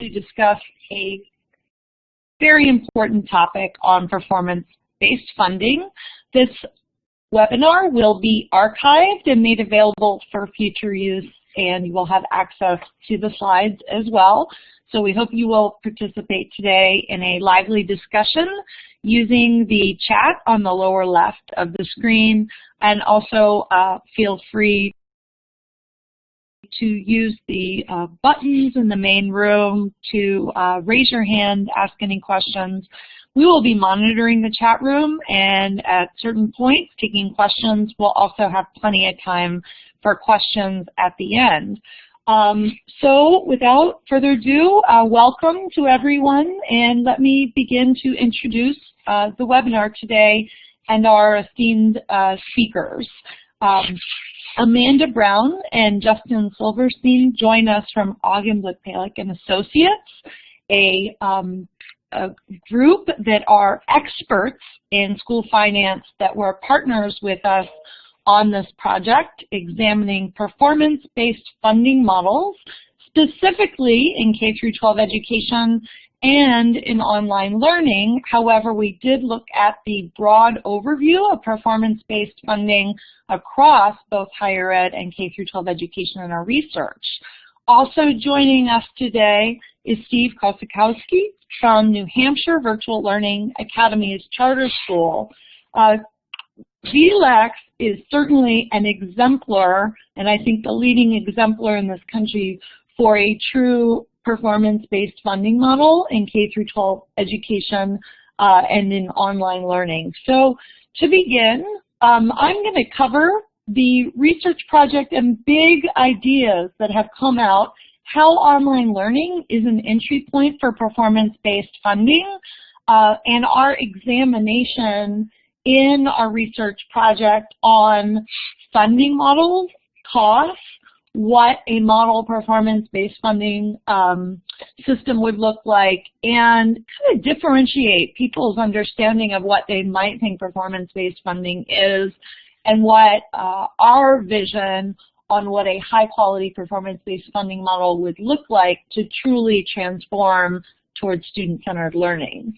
discuss a very important topic on performance-based funding. This webinar will be archived and made available for future use, and you will have access to the slides as well. So we hope you will participate today in a lively discussion using the chat on the lower left of the screen, and also feel free to use the buttons in the main room to raise your hand, ask any questions. We will be monitoring the chat room, and at certain points taking questions. We'll also have plenty of time for questions at the end. So without further ado, welcome to everyone, and let me begin to introduce the webinar today and our esteemed speakers. Amanda Brown and Justin Silverstein join us from Augenblick Palick and Associates, a group that are experts in school finance that were partners with us on this project, examining performance-based funding models, specifically in K-12 education and in online learning. However, we did look at the broad overview of performance-based funding across both higher ed and K-12 education in our research. Also joining us today is Steve Kossakoski from New Hampshire Virtual Learning Academy's charter school. VLEX is certainly an exemplar, and I think the leading exemplar in this country for a true performance-based funding model in K-12 education and in online learning. So to begin, I'm going to cover the research project and big ideas that have come out, how online learning is an entry point for performance-based funding, and our examination in our research project on funding models, costs, what a model performance-based funding system would look like, and kind of differentiate people's understanding of what they might think performance-based funding is, and what our vision on what a high-quality performance-based funding model would look like to truly transform towards student-centered learning.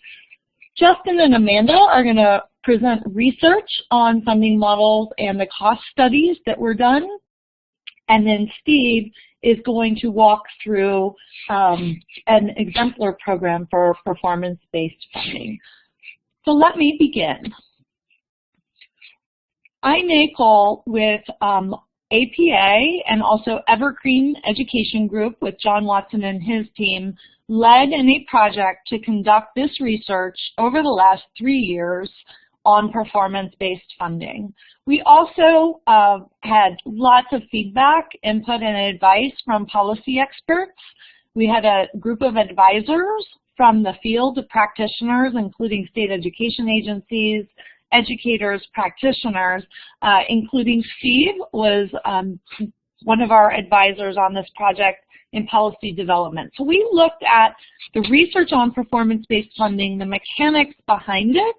Justin and Amanda are going to present research on funding models and the cost studies that were done. And then Steve is going to walk through an exemplar program for performance-based funding. So let me begin. iNACOL with APA and also Evergreen Education Group with John Watson and his team led in a project to conduct this research over the last 3 years on performance-based funding. We also had lots of feedback, input, and advice from policy experts. We had a group of advisors from the field of practitioners, including state education agencies, educators, practitioners, including Steve was one of our advisors on this project in policy development. So we looked at the research on performance-based funding, the mechanics behind it,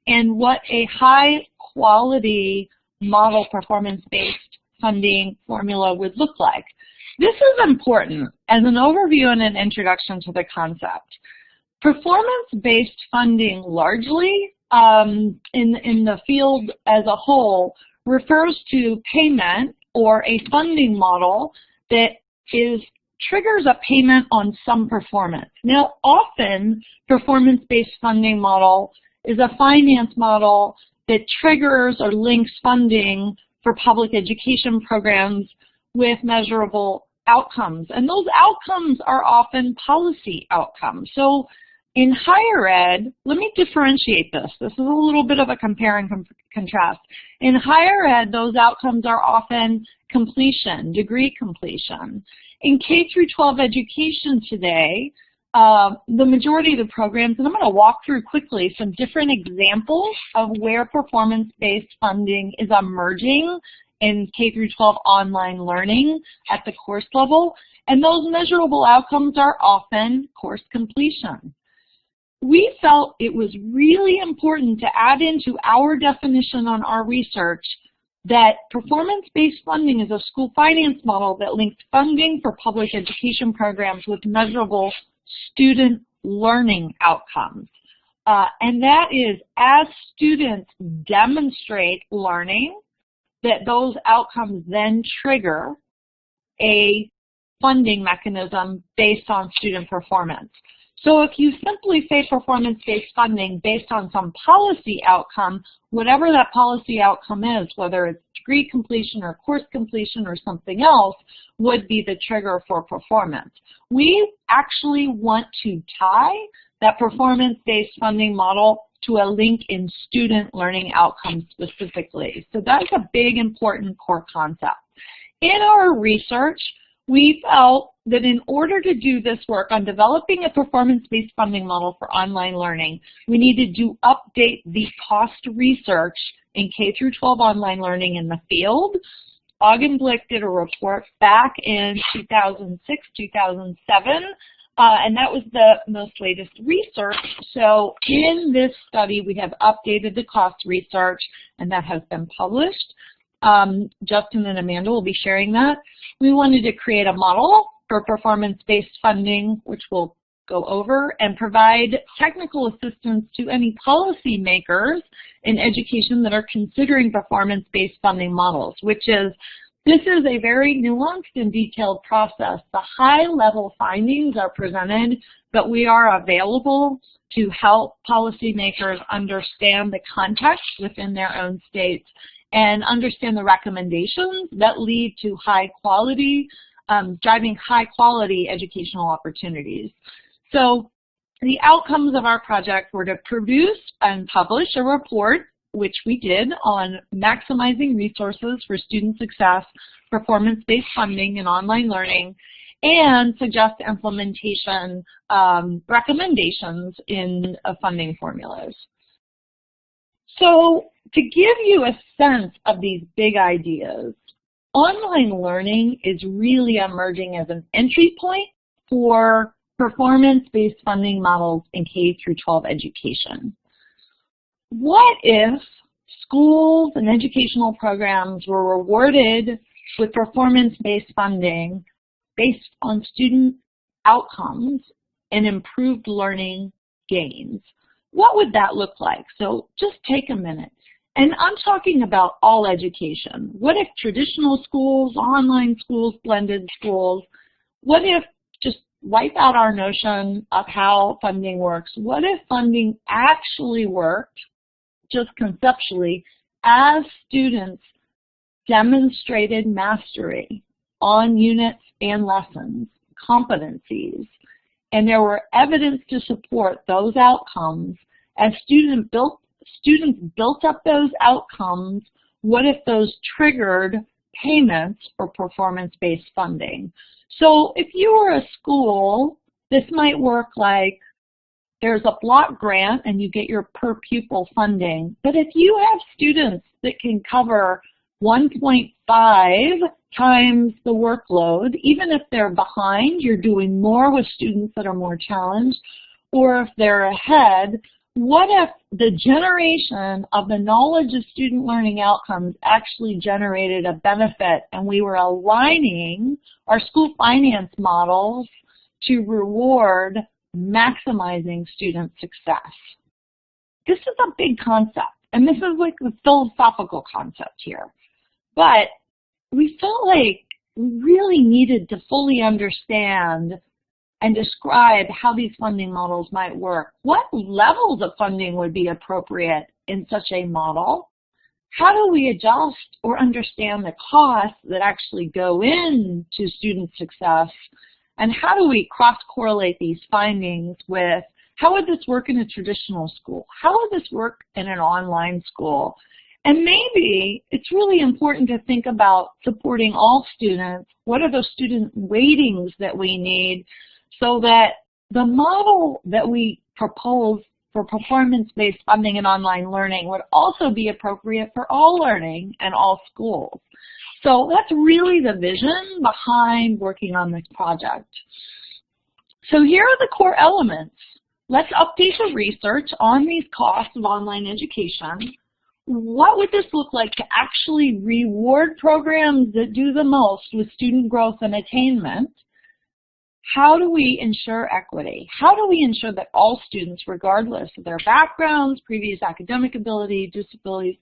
and what a high-quality model performance-based funding formula would look like. This is important as an overview and an introduction to the concept. Performance-based funding largely in the field as a whole refers to payment or a funding model that triggers a payment on some performance. Now, often performance-based funding model is a finance model that triggers or links funding for public education programs with measurable outcomes. And those outcomes are often policy outcomes. So in higher ed, let me differentiate this. This is a little bit of a compare and contrast. In higher ed, those outcomes are often completion, degree completion. In K-12 education today, the majority of the programs, and I'm going to walk through quickly some different examples of where performance-based funding is emerging in K-12 online learning at the course level, and those measurable outcomes are often course completion. We felt it was really important to add into our definition on our research that performance-based funding is a school finance model that links funding for public education programs with measurable student learning outcomes. And that is, as students demonstrate learning, that those outcomes then trigger a funding mechanism based on student performance. So if you simply say performance-based funding based on some policy outcome, whatever that policy outcome is, whether it's degree completion or course completion or something else, would be the trigger for performance. We actually want to tie that performance-based funding model to a link in student learning outcomes specifically. So that's a big, important core concept. In our research, we felt that in order to do this work on developing a performance-based funding model for online learning, we needed to update the cost research in K-12 online learning in the field. Augenblick did a report back in 2006, 2007, and that was the most latest research. So in this study, we have updated the cost research, and that has been published. Justin and Amanda will be sharing that. We wanted to create a model for performance-based funding, which we'll go over, and provide technical assistance to any policymakers in education that are considering performance-based funding models, this is a very nuanced and detailed process. The high-level findings are presented, but we are available to help policymakers understand the context within their own states and understand the recommendations that lead to driving high-quality educational opportunities. So the outcomes of our project were to produce and publish a report, which we did, on maximizing resources for student success, performance-based funding, and online learning, and suggest implementation recommendations in funding formulas. So to give you a sense of these big ideas, online learning is really emerging as an entry point for performance-based funding models in K-12 education. What if schools and educational programs were rewarded with performance-based funding based on student outcomes and improved learning gains? What would that look like? So just take a minute. And I'm talking about all education. What if traditional schools, online schools, blended schools, what if, just wipe out our notion of how funding works, what if funding actually worked, just conceptually, as students demonstrated mastery on units and lessons, competencies, and there were evidence to support those outcomes as students built up those outcomes? What if those triggered payments for performance-based funding? So if you were a school, this might work like there's a block grant and you get your per pupil funding. But if you have students that can cover 1.5 times the workload, even if they're behind, you're doing more with students that are more challenged, or if they're ahead, what if the generation of the knowledge of student learning outcomes actually generated a benefit and we were aligning our school finance models to reward maximizing student success? This is a big concept, and this is like the philosophical concept here. But we felt like we really needed to fully understand and describe how these funding models might work. What levels of funding would be appropriate in such a model? How do we adjust or understand the costs that actually go into student success? And how do we cross-correlate these findings with how would this work in a traditional school? How would this work in an online school? And maybe it's really important to think about supporting all students. What are those student weightings that we need so that the model that we propose for performance-based funding and online learning would also be appropriate for all learning and all schools? So that's really the vision behind working on this project. So here are the core elements. Let's update the research on these costs of online education. What would this look like to actually reward programs that do the most with student growth and attainment? How do we ensure equity? How do we ensure that all students, regardless of their backgrounds, previous academic ability, disabilities,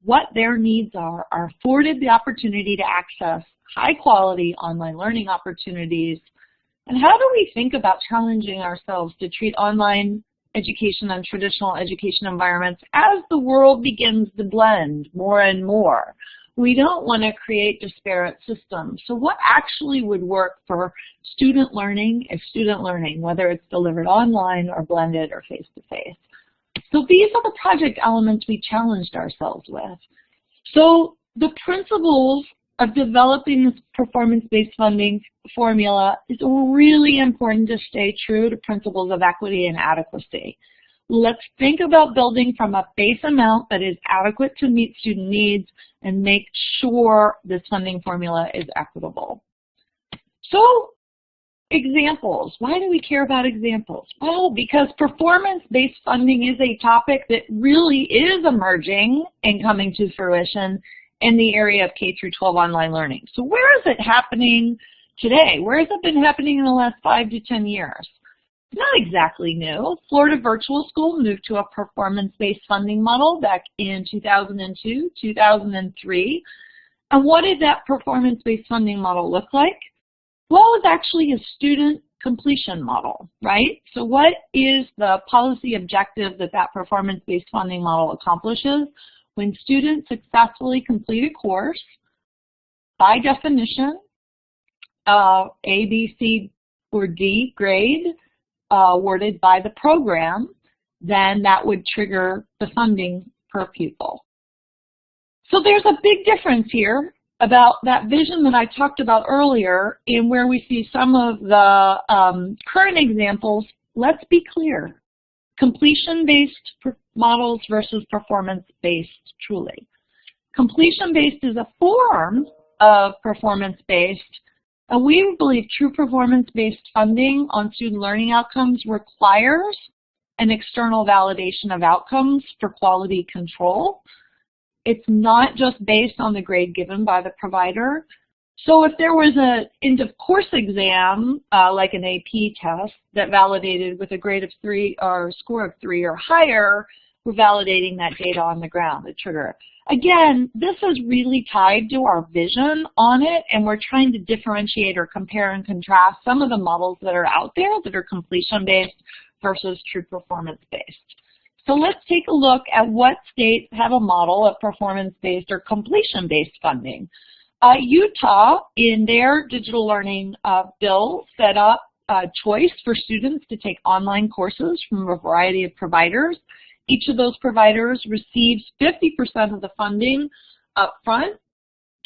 what their needs are afforded the opportunity to access high-quality online learning opportunities? And how do we think about challenging ourselves to treat online education and traditional education environments as the world begins to blend more and more? We don't want to create disparate systems. So what actually would work for student learning is student learning, whether it's delivered online or blended or face-to-face. So these are the project elements we challenged ourselves with. So the principles of developing this performance-based funding formula is really important to stay true to principles of equity and adequacy. Let's think about building from a base amount that is adequate to meet student needs and make sure this funding formula is equitable. So, examples. Why do we care about examples? Well, because performance-based funding is a topic that really is emerging and coming to fruition in the area of K-12 online learning. So where is it happening today? Where has it been happening in the last 5 to 10 years? Not exactly new. Florida Virtual School moved to a performance-based funding model back in 2002, 2003. And what did that performance-based funding model look like? Well, it was actually a student completion model, right? So what is the policy objective that that performance-based funding model accomplishes? When students successfully complete a course, by definition, A, B, C, or D grade, awarded by the program, then that would trigger the funding per pupil. So there's a big difference here about that vision that I talked about earlier in where we see some of the current examples. Let's be clear. Completion-based models versus performance-based, truly. Completion-based is a form of performance-based. And we believe true performance-based funding on student learning outcomes requires an external validation of outcomes for quality control. It's not just based on the grade given by the provider. So if there was an end-of-course exam, like an AP test, that validated with a grade of 3 or a score of 3 or higher, we're validating that data on the ground, the trigger. Again, this is really tied to our vision on it, and we're trying to differentiate or compare and contrast some of the models that are out there that are completion-based versus true performance-based. So let's take a look at what states have a model of performance-based or completion-based funding. Utah, in their digital learning bill, set up a choice for students to take online courses from a variety of providers. Each of those providers receives 50% of the funding up front,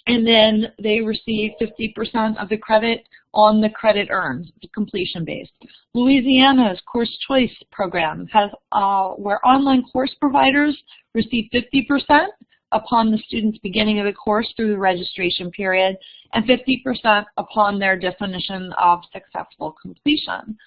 and then they receive 50% of the credit on the credit earned, completion-based. Louisiana's Course Choice program has where online course providers receive 50% upon the student's beginning of the course through the registration period, and 50% upon their definition of successful completion.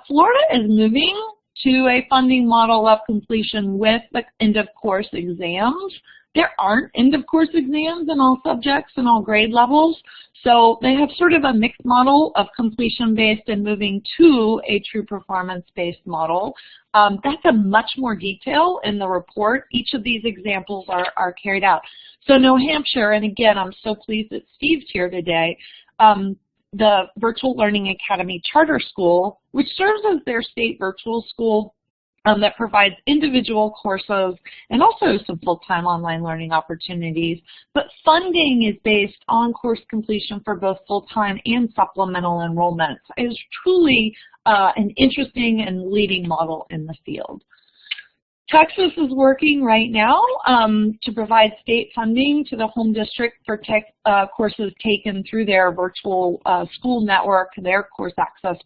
Florida is moving to a funding model of completion with the end-of-course exams. There aren't end-of-course exams in all subjects and all grade levels, so they have sort of a mixed model of completion-based and moving to a true performance-based model. That's a much more detail in the report. Each of these examples are carried out. So New Hampshire, and again, I'm so pleased that Steve's here today, the Virtual Learning Academy Charter School, which serves as their state virtual school that provides individual courses and also some full-time online learning opportunities. But funding is based on course completion for both full-time and supplemental enrollment. It is truly an interesting and leading model in the field. Texas is working right now to provide state funding to the home district for courses taken through their virtual school network, their course access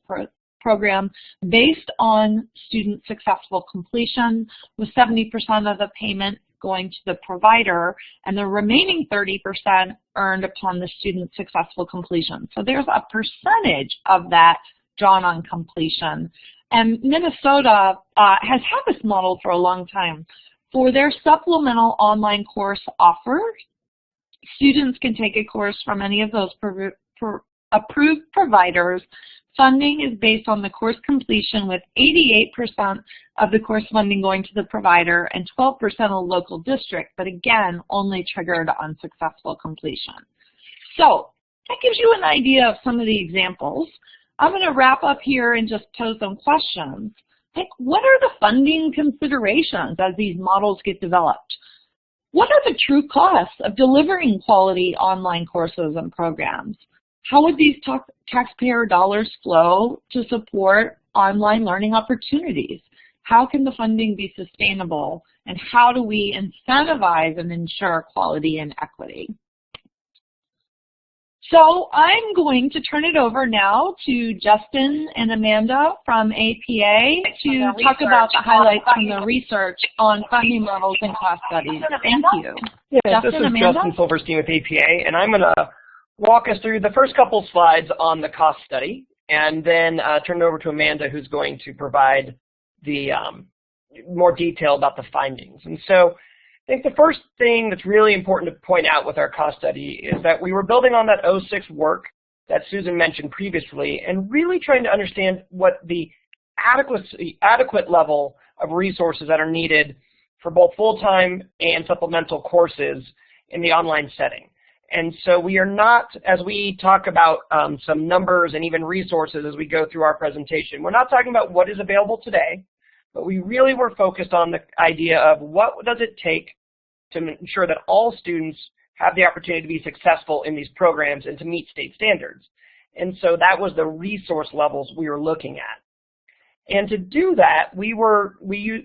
program, based on student successful completion, with 70% of the payment going to the provider and the remaining 30% earned upon the student's successful completion. So there's a percentage of that drawn on completion. And Minnesota has had this model for a long time. For their supplemental online course offered, students can take a course from any of those approved providers, funding is based on the course completion, with 88% of the course funding going to the provider and 12% of the local district, but again, only triggered on successful completion. So that gives you an idea of some of the examples. I'm going to wrap up here and just pose some questions. Like, what are the funding considerations as these models get developed? What are the true costs of delivering quality online courses and programs? How would these taxpayer dollars flow to support online learning opportunities? How can the funding be sustainable? And how do we incentivize and ensure quality and equity? So I'm going to turn it over now to Justin and Amanda from APA to talk about the highlights from the research on funding levels and cost studies. Thank you. Yeah, this is Justin Silverstein with APA, and I'm going to walk us through the first couple slides on the cost study, and then turn it over to Amanda, who's going to provide the more detail about the findings. And so I think the first thing that's really important to point out with our cost study is that we were building on that 06 work that Susan mentioned previously and really trying to understand what the adequate level of resources that are needed for both full-time and supplemental courses in the online setting. And so we are not, as we talk about some numbers and even resources as we go through our presentation, we're not talking about what is available today, but we really were focused on the idea of what does it take to ensure that all students have the opportunity to be successful in these programs and to meet state standards. And so that was the resource levels we were looking at. And to do that, we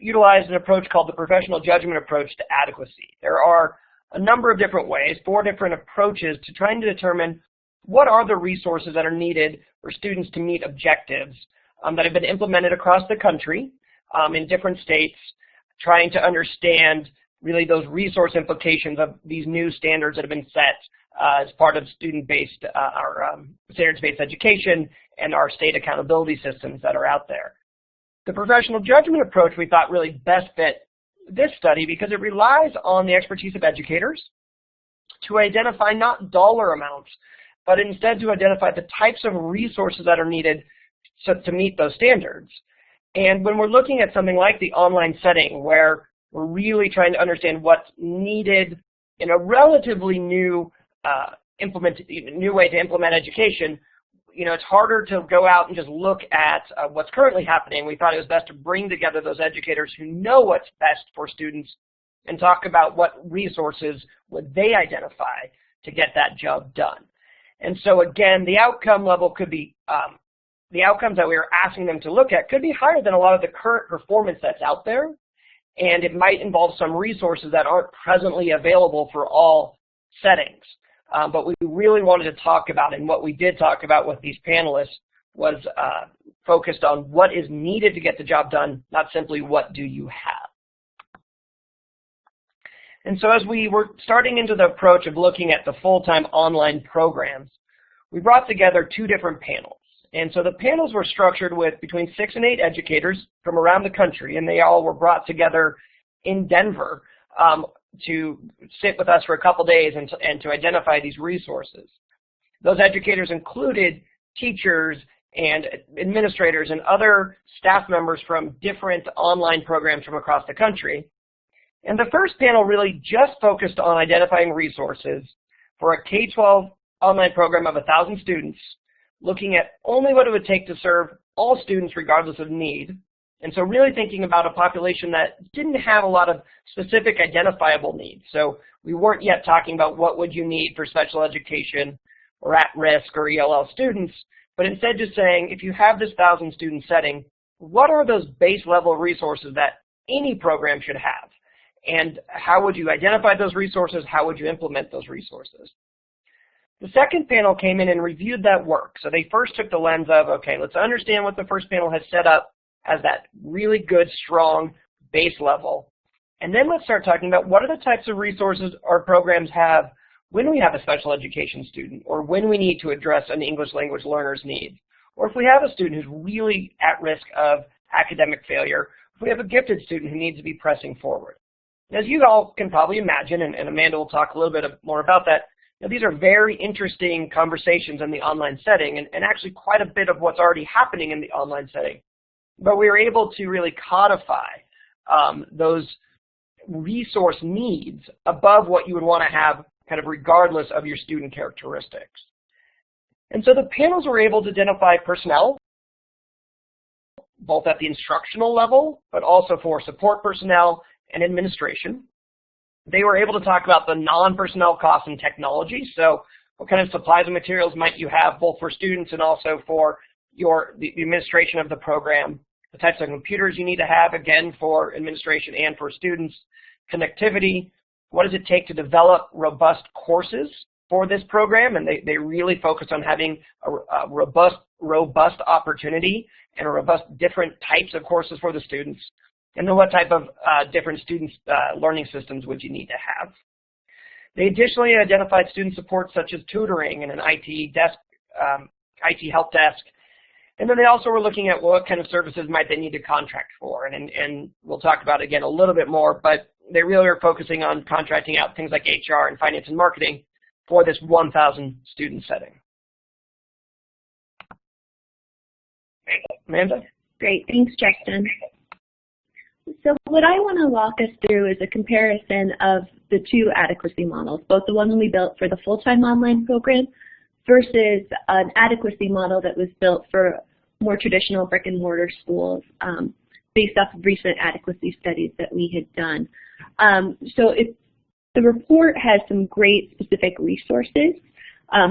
utilized an approach called the professional judgment approach to adequacy. There are a number of different ways, 4 different approaches to trying to determine what are the resources that are needed for students to meet objectives that have been implemented across the country in different states, trying to understand really those resource implications of these new standards that have been set as part of student-based or standards-based education and our state accountability systems that are out there. The professional judgment approach we thought really best fit this study because it relies on the expertise of educators to identify not dollar amounts, but instead to identify the types of resources that are needed to meet those standards. And when we're looking at something like the online setting where we're really trying to understand what's needed in a relatively new way to implement education, it's harder to go out and just look at what's currently happening. We thought it was best to bring together those educators who know what's best for students and talk about what resources would they identify to get that job done. And so again, the outcome level could be, the outcomes that we were asking them to look at could be higher than a lot of the current performance that's out there. And it might involve some resources that aren't presently available for all settings. But we really wanted to talk about, and what we did talk about with these panelists was focused on what is needed to get the job done, not simply what do you have. And so as we were starting into the approach of looking at the full-time online programs, we brought together 2 different panels. And so the panels were structured with between 6 and 8 educators from around the country, and they all were brought together in Denver to sit with us for a couple days and to identify these resources. Those educators included teachers and administrators and other staff members from different online programs from across the country. And the first panel really just focused on identifying resources for a K-12 online program of 1,000 students, looking at only what it would take to serve all students regardless of need. And so really thinking about a population that didn't have a lot of specific identifiable needs. So we weren't yet talking about what would you need for special education or at-risk or ELL students, but instead just saying, if you have this 1,000 student setting, what are those base level resources that any program should have? And how would you identify those resources? How would you implement those resources? The second panel came in and reviewed that work. So they first took the lens of, okay, let's understand what the first panel has set up as that really good, strong base level. And then let's start talking about what are the types of resources our programs have when we have a special education student, or when we need to address an English language learner's needs, or if we have a student who's really at risk of academic failure, if we have a gifted student who needs to be pressing forward. As you all can probably imagine, and Amanda will talk a little bit more about that, Now, these are very interesting conversations in the online setting, and actually quite a bit of what's already happening in the online setting. But we were able to really codify those resource needs above what you would want to have kind of regardless of your student characteristics. And so the panels were able to identify personnel, both at the instructional level, but also for support personnel and administration. They were able to talk about the non-personnel costs and technology. So what kind of supplies and materials might you have both for students and also for the administration of the program, the types of computers you need to have, again, for administration and for students, connectivity, what does it take to develop robust courses for this program, and they really focus on having a robust opportunity and a robust different types of courses for the students. And then what type of different students learning systems would you need to have. They additionally identified student support such as tutoring and an IT help desk. And then they also were looking at what kind of services might they need to contract for. And we'll talk about it again a little bit more, but they really are focusing on contracting out things like HR and finance and marketing for this 1,000 student setting. Amanda? Great, thanks, Justin. So what I want to walk us through is a comparison of the two adequacy models, both the one we built for the full-time online program versus an adequacy model that was built for more traditional brick and mortar schools based off of recent adequacy studies that we had done. The report has some great specific resources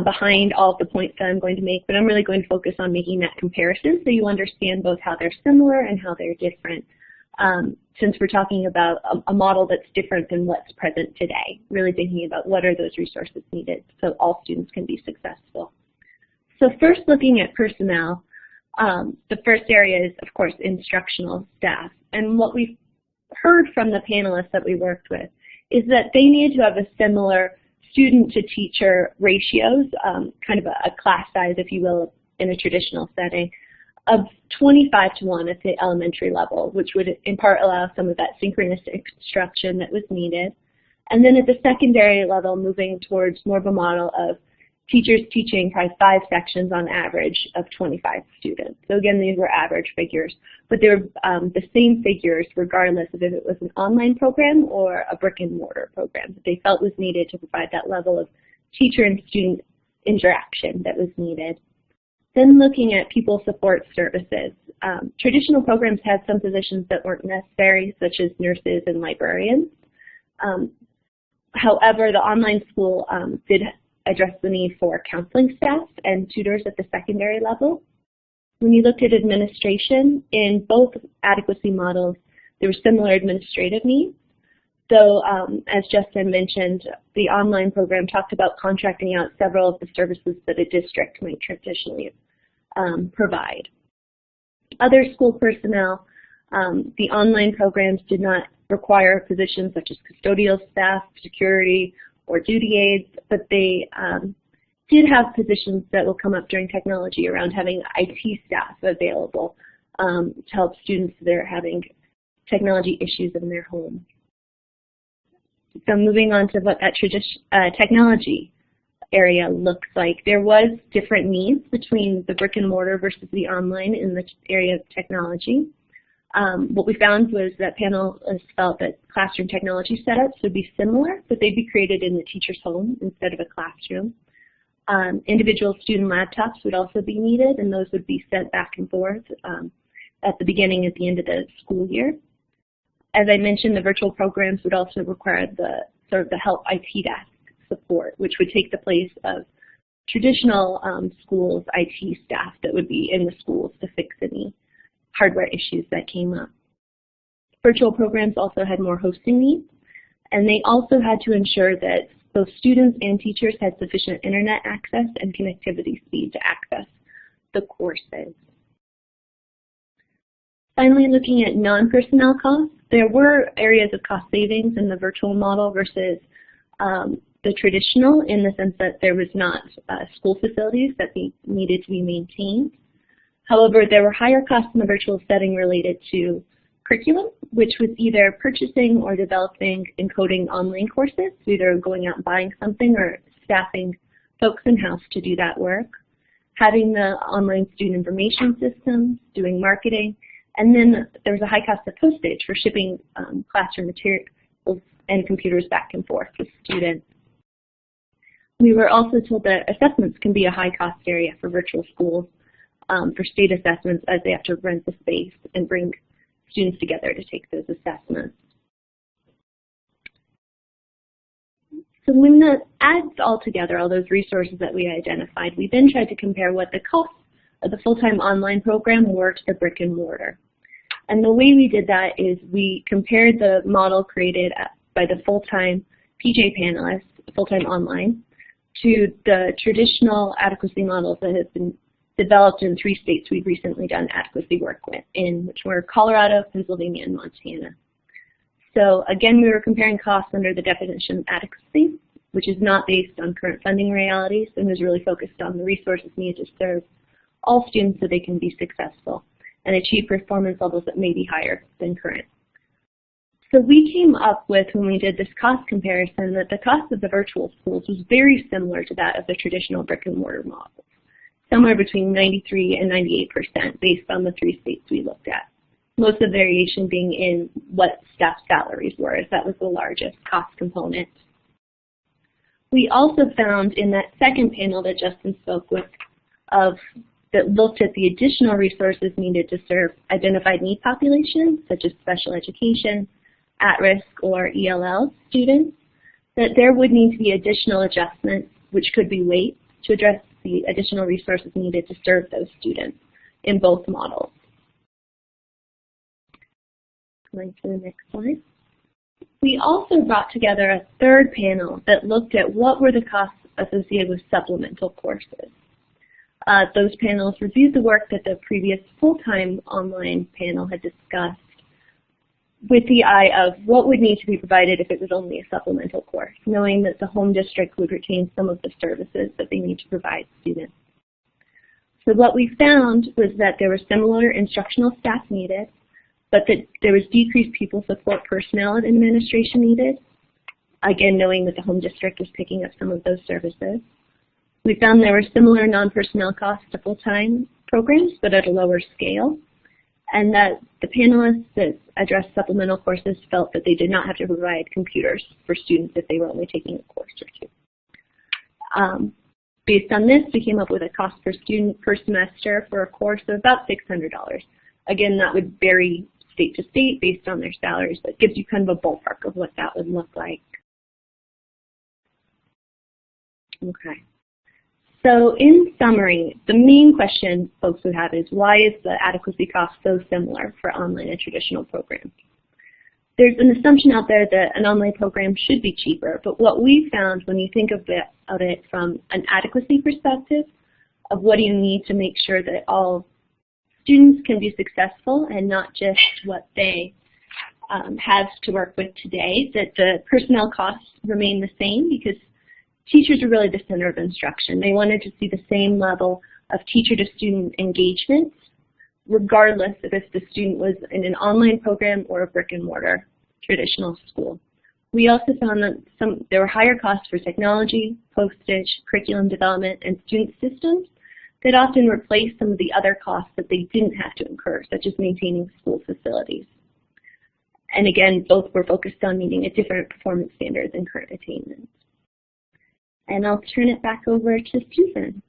behind all of the points that I'm going to make, but I'm really going to focus on making that comparison so you understand both how they're similar and how they're different. Since we're talking about a model that's different than what's present today, really thinking about what are those resources needed so all students can be successful. So first, looking at personnel, the first area is, of course, instructional staff. And what we've heard from the panelists that we worked with is that they need to have a similar student-to-teacher ratios, kind of a class size, if you will, in a traditional setting, of 25:1 at the elementary level, which would in part allow some of that synchronous instruction that was needed. And then at the secondary level, moving towards more of a model of teachers teaching probably 5 sections on average of 25 students. So again, these were average figures, but they were the same figures regardless of if it was an online program or a brick and mortar program that they felt was needed to provide that level of teacher and student interaction that was needed. Then looking at pupil support services. Traditional programs had some positions that weren't necessary, such as nurses and librarians. However, the online school did address the need for counseling staff and tutors at the secondary level. When you looked at administration, in both adequacy models, there were similar administrative needs. So as Justin mentioned, the online program talked about contracting out several of the services that a district might traditionally provide. Other school personnel, the online programs did not require positions such as custodial staff, security, or duty aides, but they did have positions that will come up during technology around having IT staff available to help students that are having technology issues in their home. So moving on to what that technology area looks like. There was different needs between the brick and mortar versus the online in the area of technology. What we found was that panelists felt that classroom technology setups would be similar, but they'd be created in the teacher's home instead of a classroom. Individual student laptops would also be needed, and those would be sent back and forth at the beginning and at the end of the school year. As I mentioned, the virtual programs would also require the help IT desk support, which would take the place of traditional schools IT staff that would be in the schools to fix any hardware issues that came up. Virtual programs also had more hosting needs, and they also had to ensure that both students and teachers had sufficient internet access and connectivity speed to access the courses. Finally, looking at non-personnel costs, there were areas of cost savings in the virtual model versus the traditional, in the sense that there was not school facilities that needed to be maintained. However, there were higher costs in the virtual setting related to curriculum, which was either purchasing or developing and coding online courses, so either going out and buying something or staffing folks in-house to do that work, having the online student information system, doing marketing, and then there was a high cost of postage for shipping classroom materials and computers back and forth with students. We were also told that assessments can be a high cost area for virtual schools for state assessments, as they have to rent the space and bring students together to take those assessments. So when that adds all together, all those resources that we identified, we then tried to compare what the cost of the full-time online program were to the brick and mortar. And the way we did that is we compared the model created by the full-time PJ panelists, full-time online, to the traditional adequacy models that have been developed in 3 states we've recently done adequacy work in, which were Colorado, Pennsylvania, and Montana. So again, we were comparing costs under the definition of adequacy, which is not based on current funding realities and is really focused on the resources needed to serve all students so they can be successful and achieve performance levels that may be higher than current. So we came up with, when we did this cost comparison, that the cost of the virtual schools was very similar to that of the traditional brick and mortar models, somewhere between 93 and 98% based on the 3 states we looked at. Most of the variation being in what staff salaries were, as that was the largest cost component. We also found in that second panel that Justin spoke with that looked at the additional resources needed to serve identified need populations, such as special education, at-risk, or ELL students, that there would need to be additional adjustments, which could be weights, to address the additional resources needed to serve those students in both models. Going to the next slide. We also brought together a third panel that looked at what were the costs associated with supplemental courses. Those panels reviewed the work that the previous full-time online panel had discussed with the eye of what would need to be provided if it was only a supplemental course, knowing that the home district would retain some of the services that they need to provide students. So what we found was that there was similar instructional staff needed, but that there was decreased pupil support personnel and administration needed, again knowing that the home district was picking up some of those services. We found there were similar non-personnel costs to full-time programs, but at a lower scale, and that the panelists that addressed supplemental courses felt that they did not have to provide computers for students if they were only taking a course or 2. Based on this, we came up with a cost per student per semester for a course of about $600. Again, that would vary state to state based on their salaries, but gives you kind of a ballpark of what that would look like. Okay. So in summary, the main question folks would have is, why is the adequacy cost so similar for online and traditional programs? There's an assumption out there that an online program should be cheaper, but what we found when you think of it from an adequacy perspective, of what do you need to make sure that all students can be successful and not just what they have to work with today, that the personnel costs remain the same because teachers are really the center of instruction. They wanted to see the same level of teacher-to-student engagement, regardless of if the student was in an online program or a brick-and-mortar traditional school. We also found that there were higher costs for technology, postage, curriculum development, and student systems that often replaced some of the other costs that they didn't have to incur, such as maintaining school facilities. And again, both were focused on meeting a different performance standard than current attainment. And I'll turn it back over to Susan.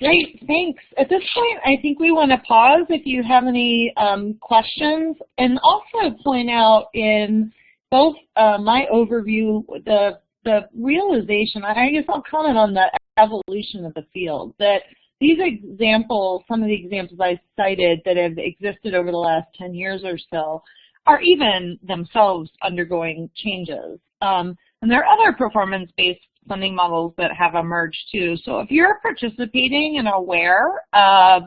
Great, thanks. At this point, I think we want to pause if you have any questions, and also point out in both my overview, the realization, I guess I'll comment on the evolution of the field, that these examples, some of the examples I cited that have existed over the last 10 years or so, are even themselves undergoing changes. And there are other performance-based funding models that have emerged too. So if you're participating and aware of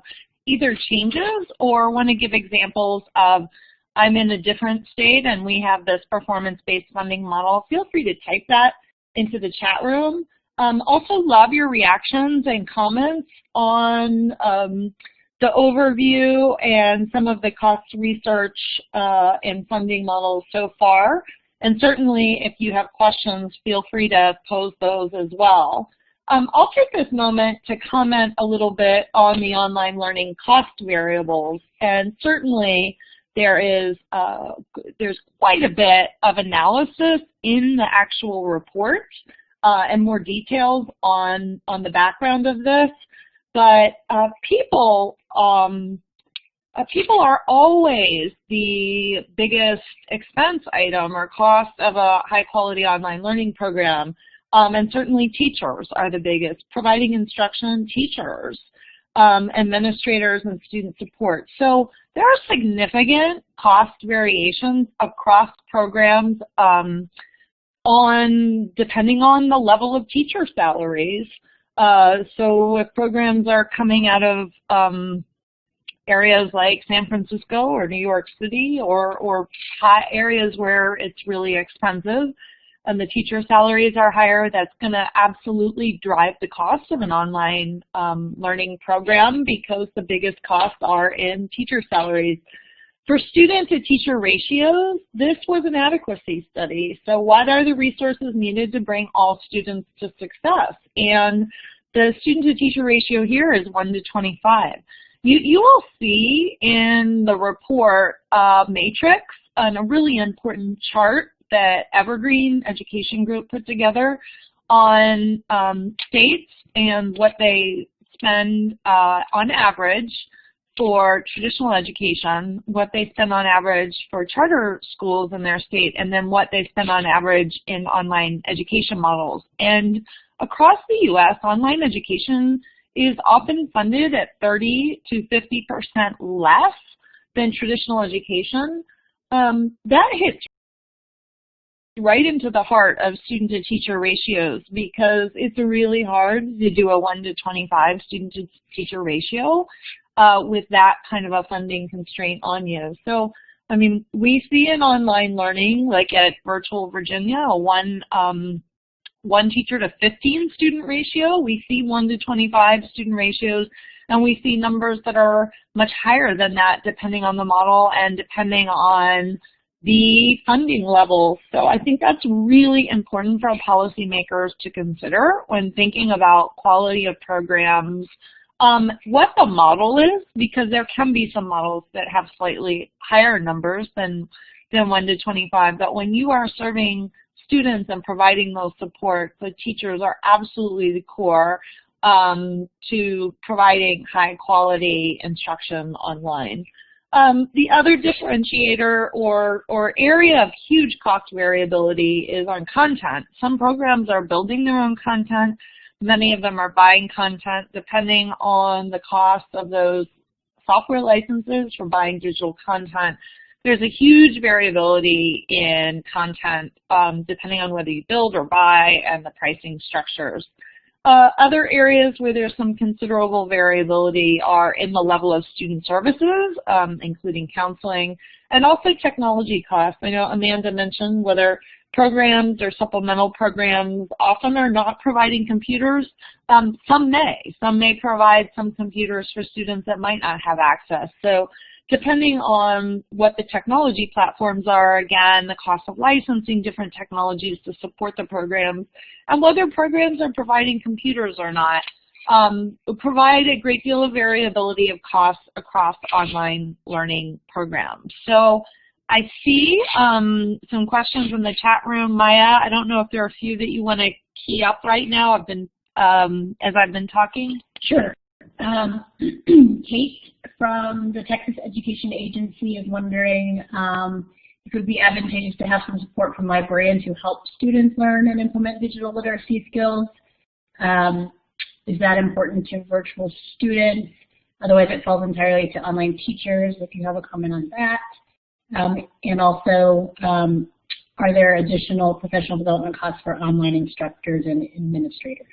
either changes or want to give examples of, I'm in a different state and we have this performance-based funding model, feel free to type that into the chat room. Also love your reactions and comments on the overview and some of the cost research and funding models so far. And certainly, if you have questions, feel free to pose those as well. I'll take this moment to comment a little bit on the online learning cost variables. And certainly, there's quite a bit of analysis in the actual report and more details on the background of this. But people are always the biggest expense item or cost of a high-quality online learning program, and certainly teachers are the biggest. Providing instruction, teachers, administrators, and student support. So there are significant cost variations across programs depending on the level of teacher salaries. So if programs are coming out of areas like San Francisco or New York City or high areas where it's really expensive and the teacher salaries are higher, that's going to absolutely drive the cost of an online learning program because the biggest costs are in teacher salaries. For student to teacher ratios, this was an adequacy study. So what are the resources needed to bring all students to success? And the student to teacher ratio here is 1 to 25. You will see in the report a matrix and a really important chart that Evergreen Education Group put together on states and what they spend on average for traditional education, what they spend on average for charter schools in their state, and then what they spend on average in online education models. And across the U.S., online education is often funded at 30 to 50% less than traditional education. That hits right into the heart of student to teacher ratios because it's really hard to do a 1 to 25 student to teacher ratio with that kind of a funding constraint on you. So, I mean, we see in online learning, like at Virtual Virginia, a one teacher to 15 student ratio. We see 1 to 25 student ratios, and we see numbers that are much higher than that depending on the model and depending on the funding level. So I think that's really important for policymakers to consider when thinking about quality of programs, what the model is, because there can be some models that have slightly higher numbers than 1 to 25, but when you are serving students and providing those supports, the teachers are absolutely the core to providing high quality instruction online. The other differentiator or area of huge cost variability is on content. Some programs are building their own content. Many of them are buying content depending on the cost of those software licenses for buying digital content. There's a huge variability in content depending on whether you build or buy and the pricing structures. Other areas where there's some considerable variability are in the level of student services, including counseling, and also technology costs. I know Amanda mentioned whether programs or supplemental programs often are not providing computers. Some may provide some computers for students that might not have access. So depending on what the technology platforms are, again, the cost of licensing different technologies to support the programs, and whether programs are providing computers or not, provide a great deal of variability of costs across online learning programs. So I see some questions in the chat room. Maya, I don't know if there are a few that you want to key up right now. As I've been talking. Sure. Kate from the Texas Education Agency is wondering if it would be advantageous to have some support from librarians who help students learn and implement digital literacy skills. Is that important to virtual students? Otherwise, it falls entirely to online teachers, if you have a comment on that. And also, are there additional professional development costs for online instructors and administrators?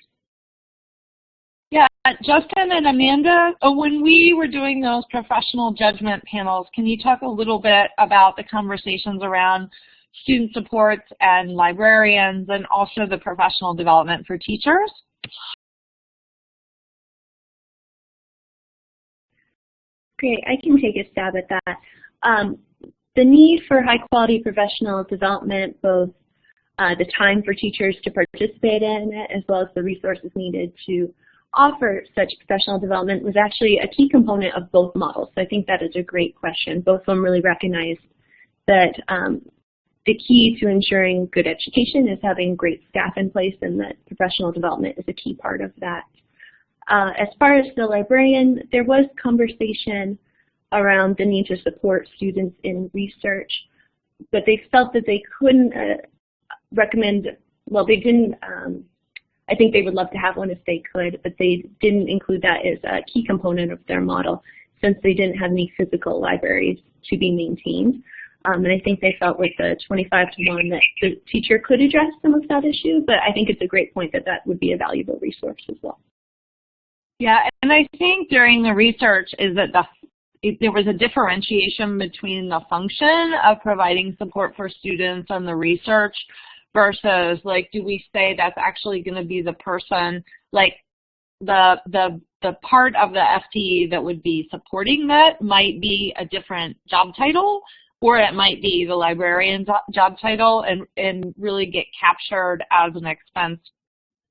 Yeah, Justin and Amanda, when we were doing those professional judgment panels, can you talk a little bit about the conversations around student supports and librarians and also the professional development for teachers? Great, I can take a stab at that. The need for high-quality professional development, both the time for teachers to participate in it, as well as the resources needed to offer such professional development, was actually a key component of both models. So I think that is a great question. Both of them really recognized that the key to ensuring good education is having great staff in place, and that professional development is a key part of that. As far as the librarian, there was conversation around the need to support students in research, but they felt that they couldn't recommend, well, they didn't, I think they would love to have one if they could, but they didn't include that as a key component of their model since they didn't have any physical libraries to be maintained. And I think they felt with the 25-to-1 that the teacher could address some of that issue, but I think it's a great point that that would be a valuable resource as well. Yeah, and I think during the research is that there was a differentiation between the function of providing support for students and the research versus, like, do we say that's actually going to be the person, like the part of the FTE that would be supporting that might be a different job title, or it might be the librarian's job title and really get captured as an expense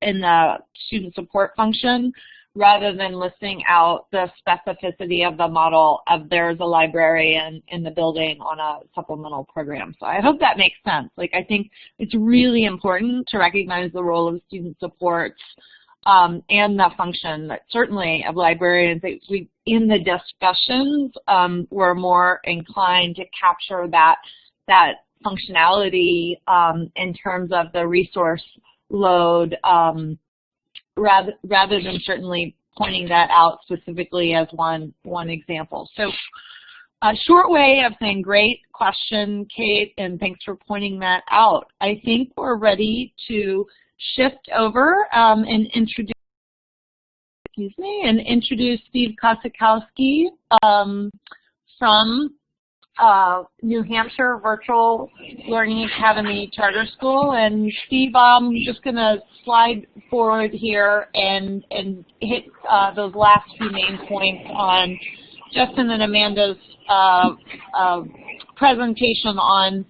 in the student support function, rather than listing out the specificity of the model of there's a librarian in the building on a supplemental program. So I hope that makes sense. Like, I think it's really important to recognize the role of student supports and the function, that certainly of librarians. We, in the discussions, we're more inclined to capture that functionality in terms of the resource load, rather than certainly pointing that out specifically as one example. So a short way of saying great question, Kate, and thanks for pointing that out. I think we're ready to shift over and introduce Steve Kossakoski from New Hampshire Virtual Learning Academy Charter School. And Steve, I'm just going to slide forward here and hit those last few main points on Justin and Amanda's presentation on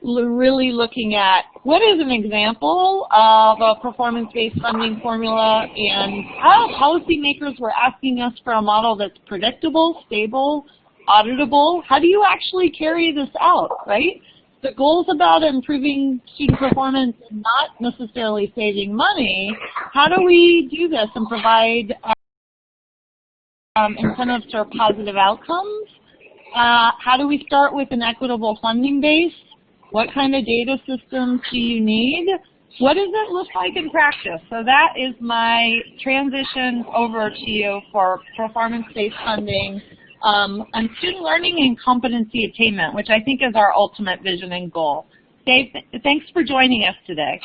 really looking at what is an example of a performance-based funding formula, and how policymakers were asking us for a model that's predictable, stable, auditable. How do you actually carry this out, right? The goal's about improving student performance and not necessarily saving money. How do we do this and provide incentives for positive outcomes? How do we start with an equitable funding base? What kind of data systems do you need? What does it look like in practice? So that is my transition over to you for performance-based funding on student learning and competency attainment, which I think is our ultimate vision and goal. Dave, thanks for joining us today.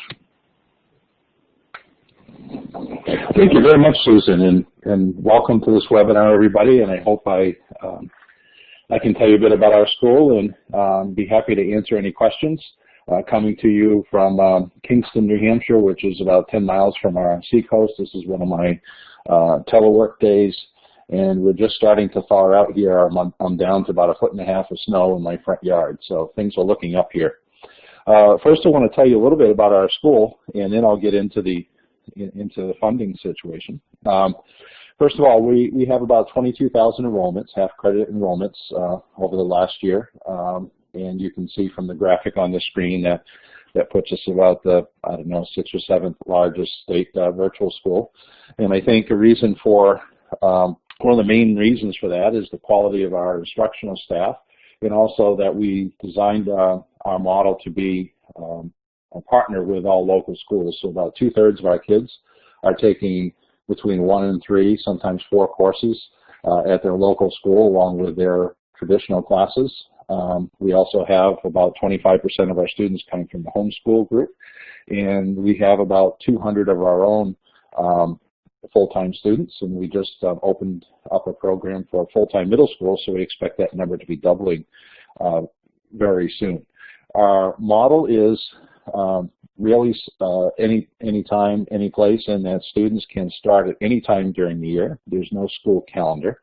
Thank you very much, Susan, and welcome to this webinar, everybody. And I hope I can tell you a bit about our school and be happy to answer any questions. Coming to you from Kingston, New Hampshire, which is about 10 miles from our seacoast. This is one of my telework days. And we're just starting to thaw out here. I'm down to about 1.5 feet of snow in my front yard, so things are looking up here. First, I want to tell you a little bit about our school, and then I'll get into the funding situation. First of all, we have about 22,000 enrollments, half-credit enrollments over the last year, and you can see from the graphic on the screen that puts us about the, I don't know, 6th or 7th largest state virtual school. And I think a reason for one of the main reasons for that is the quality of our instructional staff, and also that we designed our model to be a partner with all local schools. So about 2/3 of our kids are taking between 1 and 3, sometimes 4 courses at their local school along with their traditional classes. We also have about 25% of our students coming from the homeschool group, and we have about 200 of our own full-time students, and we just opened up a program for full-time middle school, so we expect that number to be doubling very soon. Our model is really any time, any place, and that students can start at any time during the year. There's no school calendar.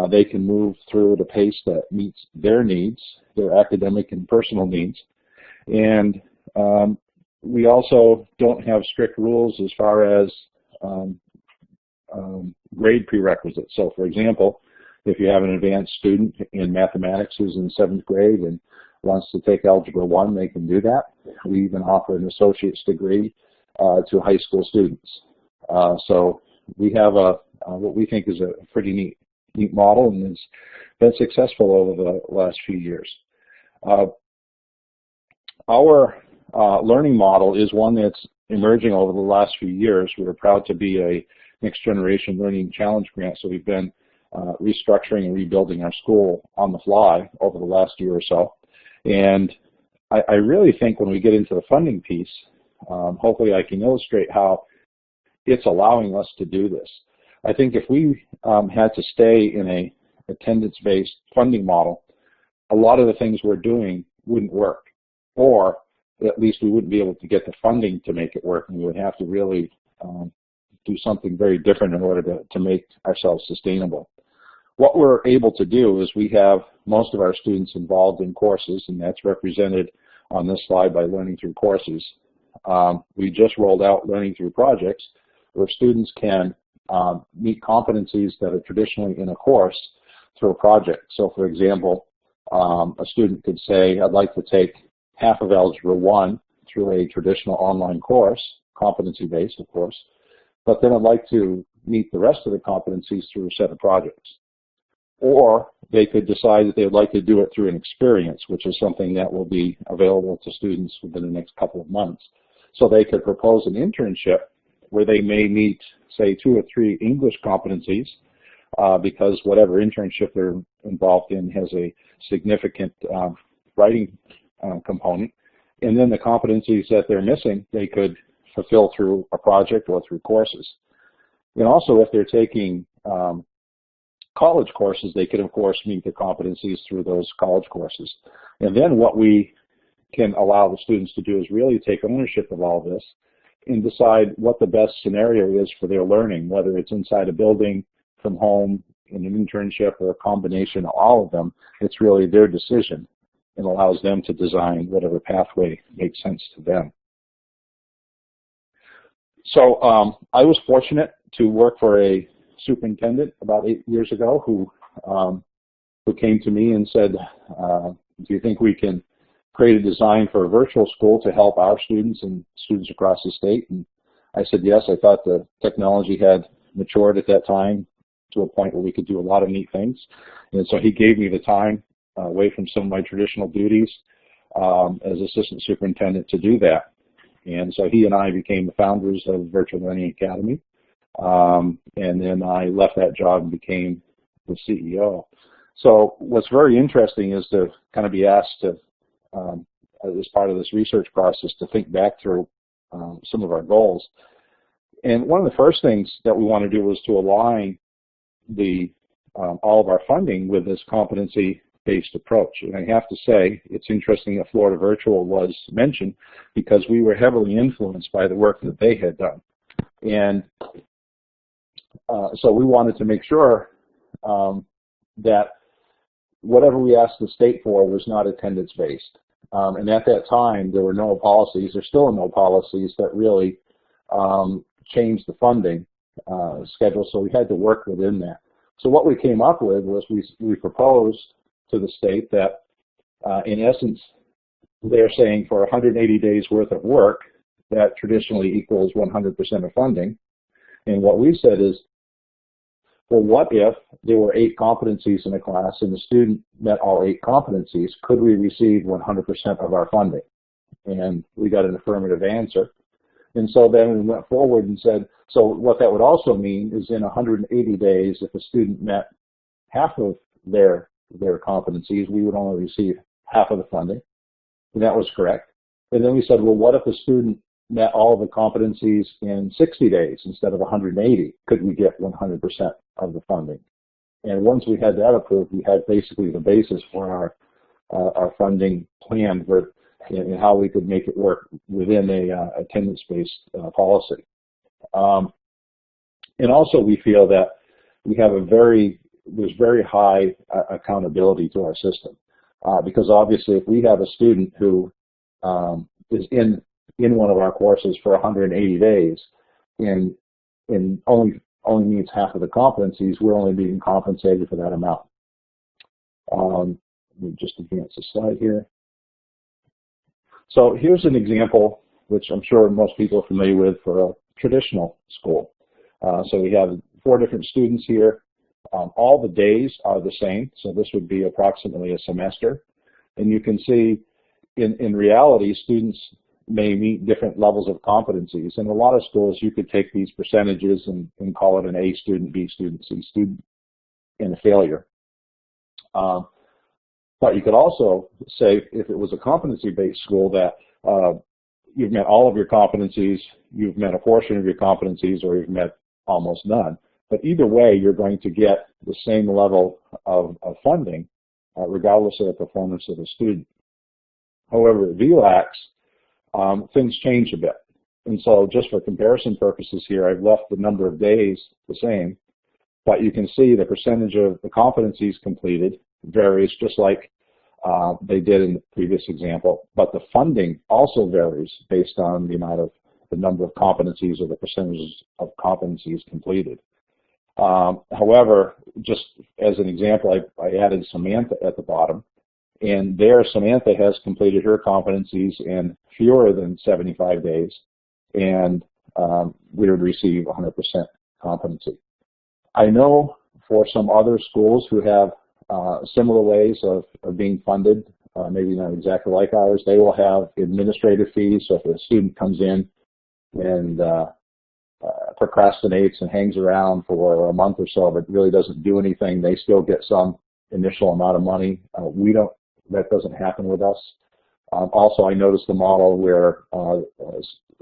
They can move through at a pace that meets their needs, their academic and personal needs. And we also don't have strict rules as far as grade prerequisites. So for example, if you have an advanced student in mathematics who's in 7th grade and wants to take Algebra 1, they can do that. We even offer an associate's degree to high school students. So we have what we think is a pretty neat model, and it's been successful over the last few years. Our learning model is one that's emerging over the last few years. We're proud to be a Next Generation Learning Challenge grant, so we've been restructuring and rebuilding our school on the fly over the last year or so. And I really think when we get into the funding piece, hopefully I can illustrate how it's allowing us to do this. I think if we had to stay in a attendance-based funding model, a lot of the things we're doing wouldn't work, or at least we wouldn't be able to get the funding to make it work, and we would have to really do something very different in order to make ourselves sustainable. What we're able to do is we have most of our students involved in courses, and that's represented on this slide by Learning Through Courses. We just rolled out Learning Through Projects, where students can meet competencies that are traditionally in a course through a project. So for example, a student could say, I'd like to take half of Algebra 1 through a traditional online course, competency-based of course, but then I'd like to meet the rest of the competencies through a set of projects. Or they could decide that they would like to do it through an experience, which is something that will be available to students within the next couple of months. So they could propose an internship where they may meet, say, 2 or 3 English competencies, because whatever internship they're involved in has a significant writing component. And then the competencies that they're missing, they could fulfill through a project or through courses. And also, if they're taking college courses, they could, of course, meet the competencies through those college courses. And then what we can allow the students to do is really take ownership of all this and decide what the best scenario is for their learning, whether it's inside a building, from home, in an internship, or a combination of all of them. It's really their decision and allows them to design whatever pathway makes sense to them. So I was fortunate to work for a superintendent about 8 years ago who came to me and said, do you think we can create a design for a virtual school to help our students and students across the state? And I said yes. I thought the technology had matured at that time to a point where we could do a lot of neat things. And so he gave me the time away from some of my traditional duties as assistant superintendent to do that. And so he and I became the founders of Virtual Learning Academy. And then I left that job and became the CEO. So what's very interesting is to kind of be asked to, as part of this research process, to think back through some of our goals. And one of the first things that we want to do is to align all of our funding with this competency-based approach. And I have to say, it's interesting that Florida Virtual was mentioned because we were heavily influenced by the work that they had done. And so we wanted to make sure that whatever we asked the state for was not attendance-based. And at that time, there were no policies, there still are no policies that really changed the funding schedule, so we had to work within that. So what we came up with was we proposed to the state that, in essence, they're saying for 180 days worth of work, that traditionally equals 100% of funding. And what we said is, well, what if there were 8 competencies in a class and the student met all 8 competencies? Could we receive 100% of our funding? And we got an affirmative answer. And so then we went forward and said, so what that would also mean is in 180 days, if a student met half of their competencies, we would only receive half of the funding. And that was correct. And then we said, well, what if a student met all the competencies in 60 days instead of 180? Could we get 100% of the funding? And once we had that approved, we had basically the basis for our funding plan for and how we could make it work within a attendance-based policy. And also we feel that we have a very there's very high accountability to our system. Because obviously if we have a student who is in one of our courses for 180 days and only meets half of the competencies, we're only being compensated for that amount. Let me just advance the slide here. So here's an example, which I'm sure most people are familiar with, for a traditional school. So we have 4 different students here. All the days are the same, so this would be approximately a semester. And you can see in reality, students may meet different levels of competencies. In a lot of schools, you could take these percentages and call it an A student, B student, C student, and a failure. But you could also say, if it was a competency-based school, that you've met all of your competencies, you've met a portion of your competencies, or you've met almost none. But either way, you're going to get the same level of funding, regardless of the performance of the student. However, at VLAX, things change a bit. And so just for comparison purposes here, I've left the number of days the same, but you can see the percentage of the competencies completed varies just like they did in the previous example, but the funding also varies based on the number of competencies or the percentages of competencies completed. However, just as an example, I added Samantha at the bottom, and there Samantha has completed her competencies in fewer than 75 days, and we would receive 100% competency. I know for some other schools who have similar ways of being funded, maybe not exactly like ours, they will have administrative fees. So if a student comes in and procrastinates and hangs around for a month or so but really doesn't do anything, they still get some initial amount of money. That doesn't happen with us. Also, I noticed the model where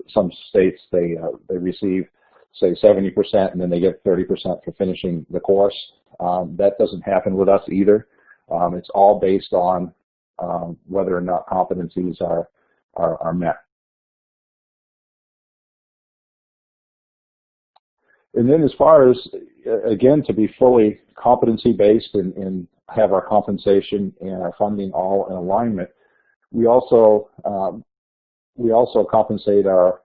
some states, they receive, say, 70% and then they get 30% for finishing the course. That doesn't happen with us either. It's all based on whether or not competencies are met. And then as far as, again, to be fully competency-based and have our compensation and our funding all in alignment, we also compensate our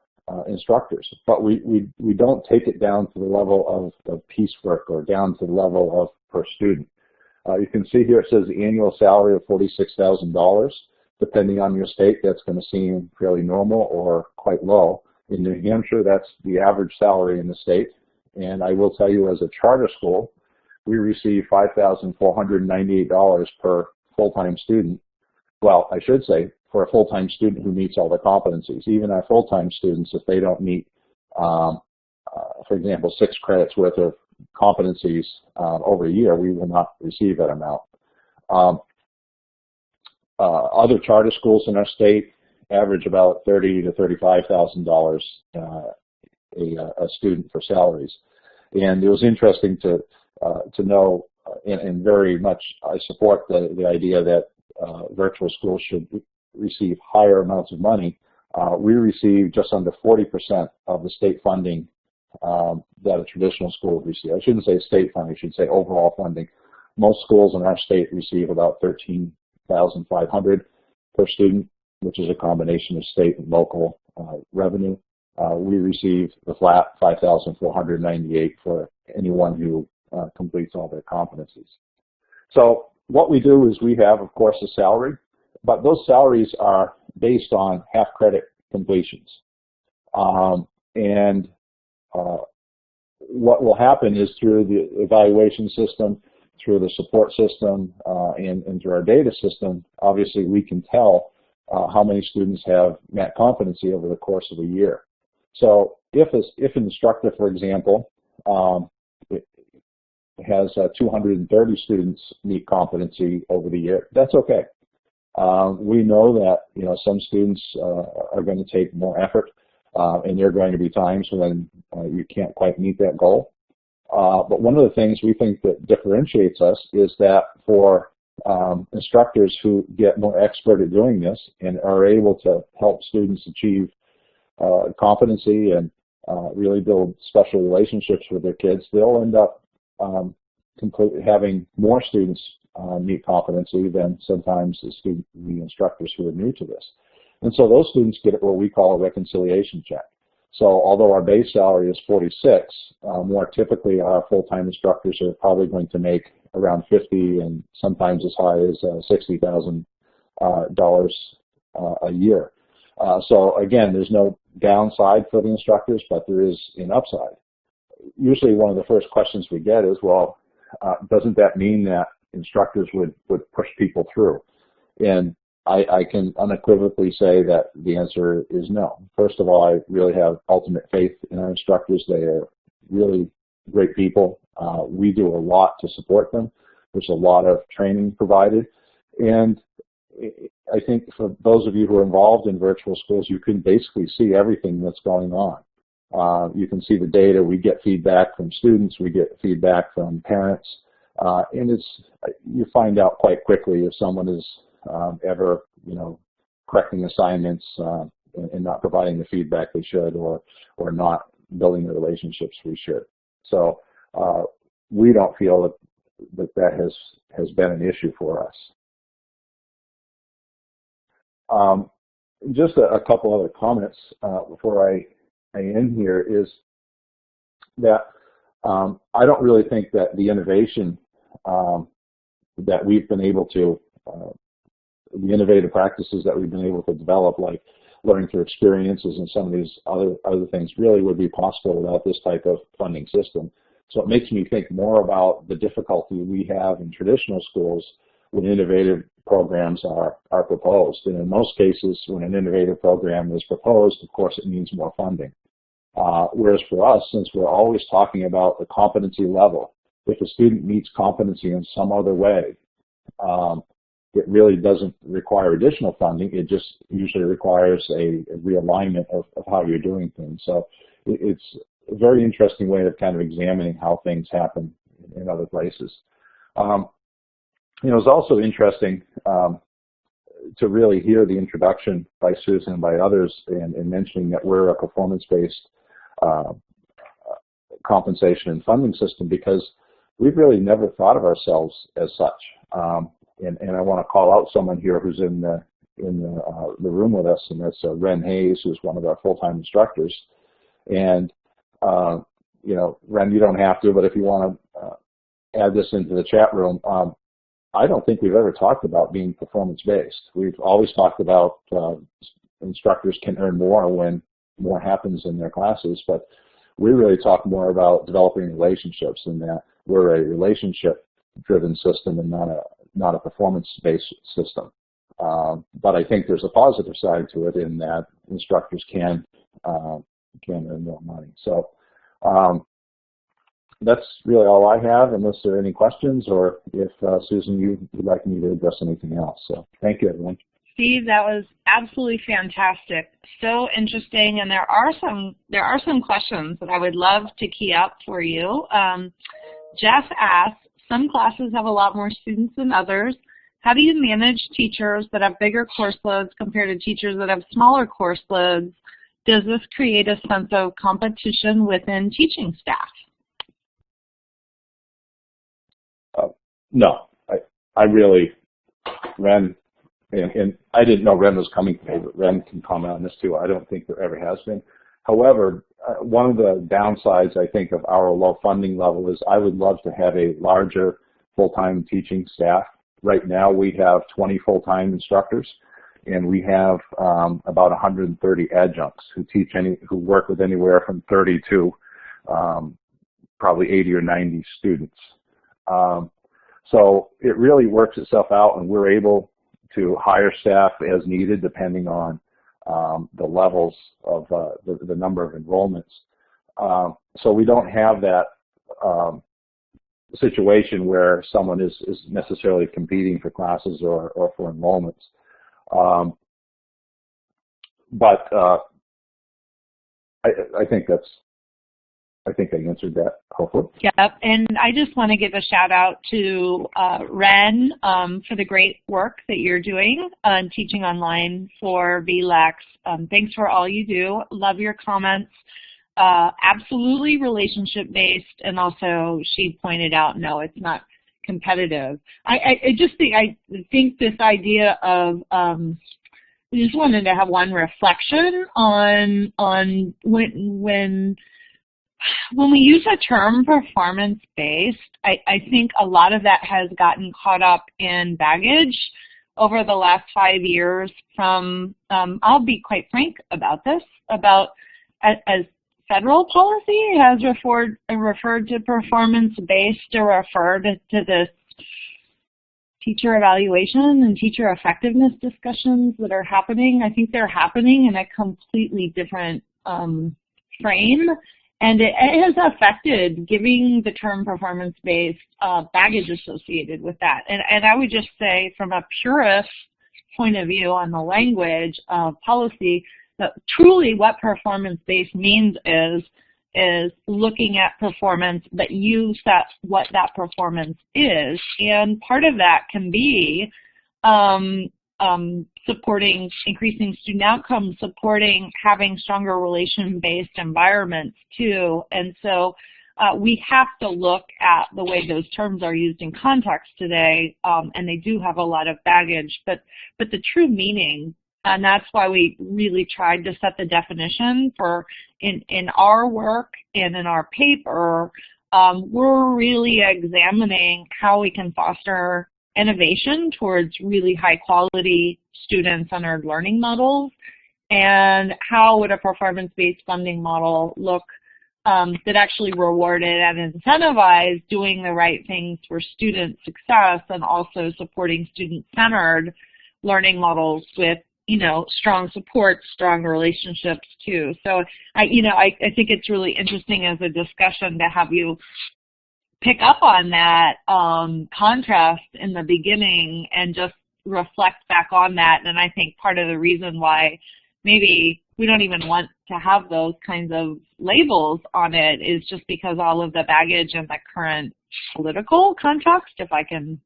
instructors, but we don't take it down to the level of piecework or down to the level of per student. You can see here it says the annual salary of $46,000. Depending on your state, that's going to seem fairly normal or quite low. In New Hampshire, that's the average salary in the state. And I will tell you, as a charter school, we receive $5,498 per full-time student. Well, I should say, for a full-time student who meets all the competencies. Even our full-time students, if they don't meet, for example, 6 credits worth of competencies over a year, we will not receive that amount. Other charter schools in our state average about $30,000 to $35,000 a student for salaries. And it was interesting to know, and very much I support the idea that virtual schools should receive higher amounts of money. We receive just under 40% of the state funding that a traditional school would receive. I shouldn't say state funding, I should say overall funding. Most schools in our state receive about $13,500 per student, which is a combination of state and local revenue. We receive the flat $5,498 for anyone who completes all their competencies. So what we do is we have, of course, a salary, but those salaries are based on half-credit completions. What will happen is through the evaluation system, through the support system, and through our data system, obviously we can tell how many students have met competency over the course of a year. So if an instructor, for example, has 230 students meet competency over the year, that's okay. We know that some students are going to take more effort, and there are going to be times when you can't quite meet that goal. But one of the things we think that differentiates us is that for instructors who get more expert at doing this and are able to help students achieve competency and really build special relationships with their kids, they'll end up having more students meet competency than sometimes the instructors who are new to this. And so those students get what we call a reconciliation check. So although our base salary is 46, more typically our full-time instructors are probably going to make around 50 and sometimes as high as $60,000 a year. So again, there's no downside for the instructors, but there is an upside. Usually one of the first questions we get is, well, doesn't that mean that instructors would push people through? And I can unequivocally say that the answer is no. First of all, I really have ultimate faith in our instructors. They are really great people. We do a lot to support them. There's a lot of training provided. And I think for those of you who are involved in virtual schools, you can basically see everything that's going on. You can see the data. We get feedback from students. We get feedback from parents. And you find out quite quickly if someone is ever, correcting assignments and not providing the feedback they should, or not building the relationships we should. So we don't feel that has been an issue for us. Just a couple other comments before I end here is that I don't really think that the innovation that we've been able to, the innovative practices that we've been able to develop, like learning through experiences and some of these other things, really would be possible without this type of funding system. So it makes me think more about the difficulty we have in traditional schools when innovative programs are proposed. And in most cases, when an innovative program is proposed, of course, it means more funding. Whereas for us, since we're always talking about the competency level, if a student meets competency in some other way, it really doesn't require additional funding. It just usually requires a realignment of how you're doing things. So it's a very interesting way of kind of examining how things happen in other places. It's also interesting to really hear the introduction by Susan and by others in mentioning that we're a performance-based compensation and funding system, because we've really never thought of ourselves as such. And I want to call out someone here who's in the room with us, and that's Ren Hayes, who's one of our full-time instructors. And Ren, you don't have to, but if you want to add this into the chat room, I don't think we've ever talked about being performance-based. We've always talked about instructors can earn more when more happens in their classes, but we really talk more about developing relationships, and that we're a relationship-driven system and not a performance-based system. But I think there's a positive side to it in that instructors can earn more money. So that's really all I have, unless there are any questions, or if Susan, you would like me to address anything else. So thank you, everyone. Steve, that was absolutely fantastic. So interesting, and there are some questions that I would love to key up for you. Jeff asks, some classes have a lot more students than others. How do you manage teachers that have bigger course loads compared to teachers that have smaller course loads? Does this create a sense of competition within teaching staff? No, I really, Ren, and I didn't know Ren was coming today, but Ren can comment on this too. I don't think there ever has been. However, one of the downsides, I think, of our low funding level is I would love to have a larger full-time teaching staff. Right now we have 20 full-time instructors, and we have about 130 adjuncts who work with anywhere from 30 to probably 80 or 90 students. So it really works itself out, and we're able to hire staff as needed depending on the levels of the number of enrollments. So we don't have that situation where someone is necessarily competing for classes or for enrollments. But I think I answered that, hopefully. Yep, and I just want to give a shout out to Ren for the great work that you're doing on teaching online for VLAX. Thanks for all you do. Love your comments. absolutely relationship-based, and also she pointed out, no, it's not competitive. I think this idea of, I just wanted to have one reflection on when we use the term performance-based, I think a lot of that has gotten caught up in baggage over the last 5 years from, I'll be quite frank about this, as federal policy has referred to performance-based or referred to this teacher evaluation and teacher effectiveness discussions that are happening. I think they're happening in a completely different frame, and it has affected giving the term performance-based baggage associated with that. And I would just say, from a purist point of view on the language of policy, that truly what performance-based means is looking at performance, but you set what that performance is. And part of that can be supporting increasing student outcomes, supporting having stronger relation-based environments too. And so we have to look at the way those terms are used in context today, and they do have a lot of baggage, but the true meaning, and that's why we really tried to set the definition for in our work and in our paper, we're really examining how we can foster innovation towards really high quality student-centered learning models, and how would a performance-based funding model look that actually rewarded and incentivized doing the right things for student success, and also supporting student-centered learning models with, you know, strong support, strong relationships too. So I think it's really interesting as a discussion to have you pick up on that contrast in the beginning and just reflect back on that. And I think part of the reason why maybe we don't even want to have those kinds of labels on it is just because all of the baggage and the current political context, if I can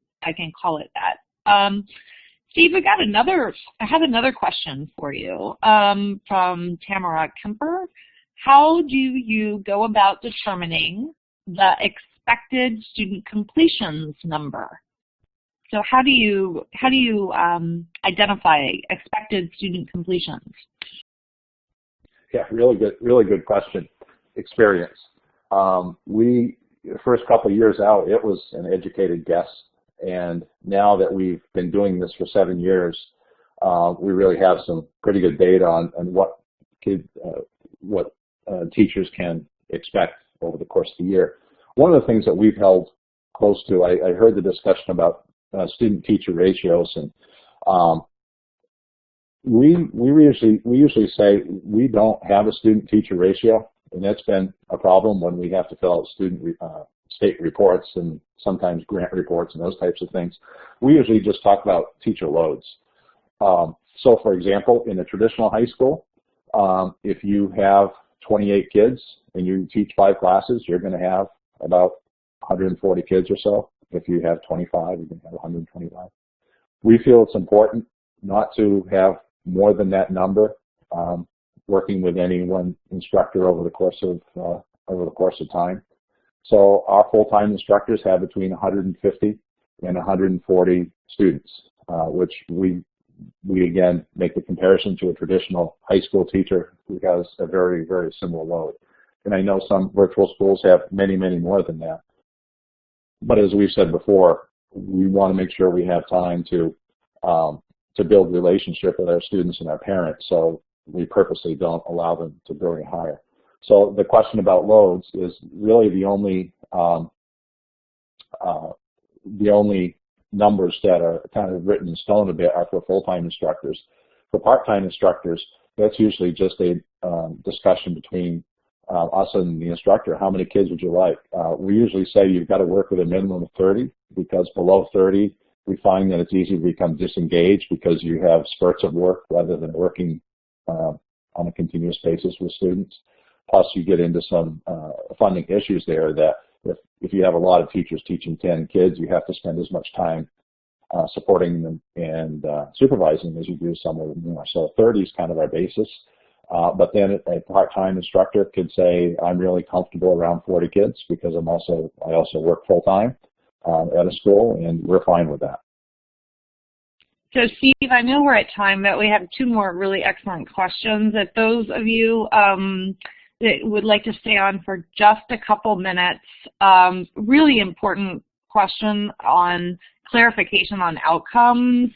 call it that. Steve, I have another question for you from Tamara Kemper. How do you go about determining the expected student completions number? So how do you identify expected student completions? Yeah, really good question. Experience. The first couple of years out, it was an educated guess. And now that we've been doing this for 7 years, we really have some pretty good data on what teachers can expect over the course of the year. One of the things that we've held close to, I heard the discussion about student-teacher ratios, and we usually say we don't have a student-teacher ratio, and that's been a problem when we have to fill out state reports and sometimes grant reports and those types of things. We usually just talk about teacher loads. So for example, in a traditional high school, if you have 28 kids and you teach 5 classes, you're going to have about 140 kids or so. If you have 25, you're going to have 125. We feel it's important not to have more than that number working with any one instructor over the course of time. So our full-time instructors have between 150 and 140 students, which we again make the comparison to a traditional high school teacher who has a very, very similar load. And I know some virtual schools have many, many more than that. But as we've said before, we want to make sure we have time to build relationship with our students and our parents, so we purposely don't allow them to go any higher. So the question about loads is really the only numbers that are kind of written in stone a bit are for full-time instructors. For part-time instructors, that's usually just a discussion between us and the instructor. How many kids would you like? We usually say you've got to work with a minimum of 30, because below 30, we find that it's easy to become disengaged because you have spurts of work rather than working on a continuous basis with students. Plus, you get into some funding issues there that if you have a lot of teachers teaching 10 kids, you have to spend as much time supporting them and supervising as you do some of them more. So 30 is kind of our basis. But then a part-time instructor could say, I'm really comfortable around 40 kids because I also work full-time at a school, and we're fine with that. So Steve, I know we're at time, but we have two more really excellent questions. If those of you that would like to stay on for just a couple minutes, really important question on clarification on outcomes.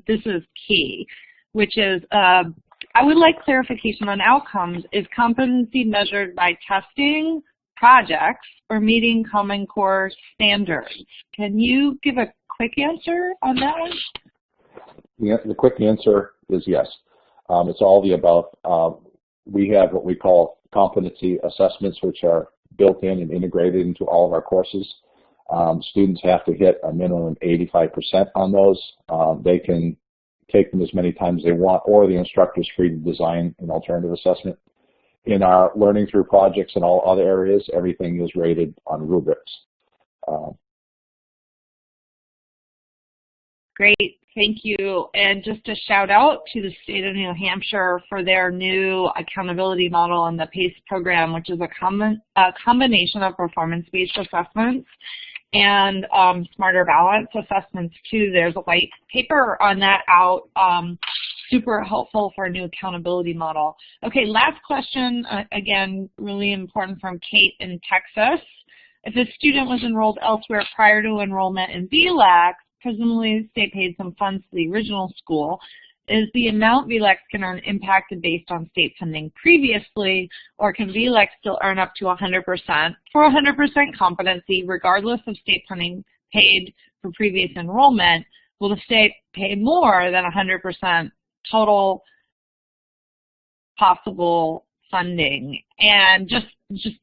This is key, which is I would like clarification on outcomes. Is competency measured by testing, projects, or meeting Common Core standards? Can you give a quick answer on that one? The quick answer is yes. It's all the above. We have what we call competency assessments, which are built in and integrated into all of our courses. Students have to hit a minimum of 85% on those. They can take them as many times as they want, or the instructor is free to design an alternative assessment. In our learning through projects and all other areas, everything is rated on rubrics. Great. Thank you. And just a shout out to the state of New Hampshire for their new accountability model and the PACE program, which is a combination of performance-based assessments and smarter balance assessments too. There's a white paper on that out, super helpful for a new accountability model. Okay, last question, again, really important from Kate in Texas. If a student was enrolled elsewhere prior to enrollment in VLAX, presumably the state paid some funds to the original school. Is the amount VLAX can earn impacted based on state funding previously, or can VLAX still earn up to 100% for 100% competency regardless of state funding paid for previous enrollment? Will the state pay more than 100% total possible funding? And just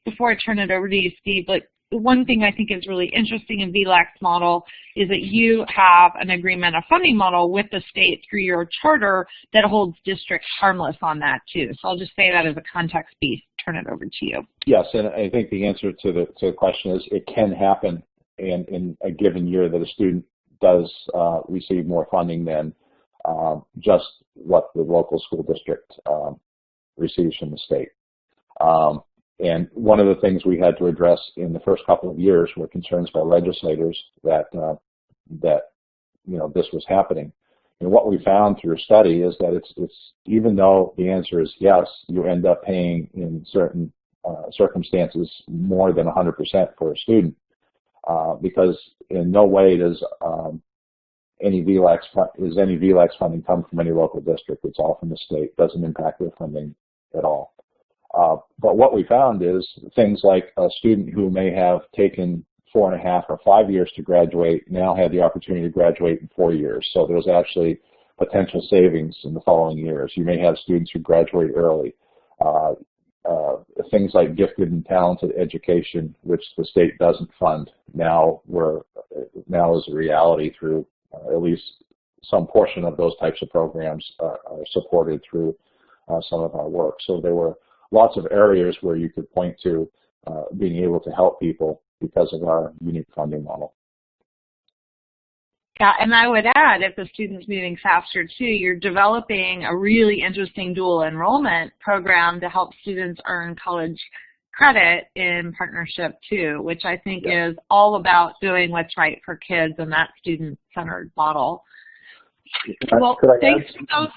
before I turn it over to you, Steve, like, one thing I think is really interesting in VLAX model is that you have an agreement, a funding model with the state through your charter that holds districts harmless on that too. So I'll just say that as a context piece. Turn it over to you. Yes, and I think the answer to the question is it can happen in a given year that a student does receive more funding than just what the local school district receives from the state. And one of the things we had to address in the first couple of years were concerns by legislators that this was happening. And what we found through a study is that it's even though the answer is yes, you end up paying in certain circumstances more than 100% for a student, because in no way does any VLAX funding come from any local district. It's all from the state. It doesn't impact their funding at all. But what we found is things like a student who may have taken 4.5 or 5 years to graduate now had the opportunity to graduate in 4 years. So there's actually potential savings in the following years. You may have students who graduate early. Things like gifted and talented education, which the state doesn't fund, now is a reality through at least some portion of those types of programs are supported through some of our work. So there were lots of areas where you could point to being able to help people because of our unique funding model. Yeah, and I would add, if the student's moving faster too, you're developing a really interesting dual enrollment program to help students earn college credit in partnership too, which I think is all about doing what's right for kids and that student-centered model. Well, thanks for those.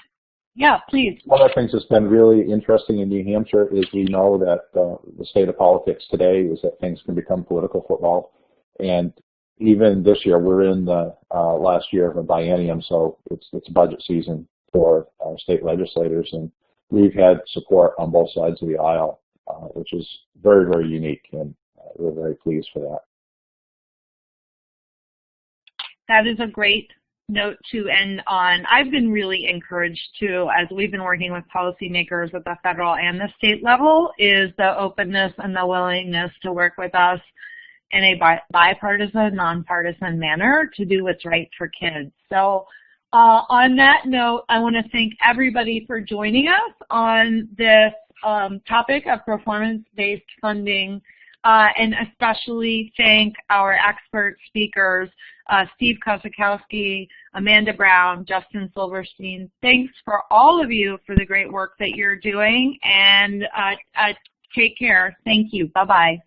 Yeah, please. One of the things that's been really interesting in New Hampshire is we know that the state of politics today is that things can become political football. And even this year, we're in the last year of a biennium, so it's budget season for state legislators. And we've had support on both sides of the aisle, which is very, very unique, and we're very pleased for that. That is a great note to end on. I've been really encouraged too, as we've been working with policymakers at the federal and the state level, is the openness and the willingness to work with us in a bipartisan, nonpartisan manner to do what's right for kids. So on that note, I want to thank everybody for joining us on this topic of performance-based funding and especially thank our expert speakers, Steve Kossakoski, Amanda Brown, Justin Silverstein. Thanks for all of you for the great work that you're doing, and take care. Thank you. Bye-bye.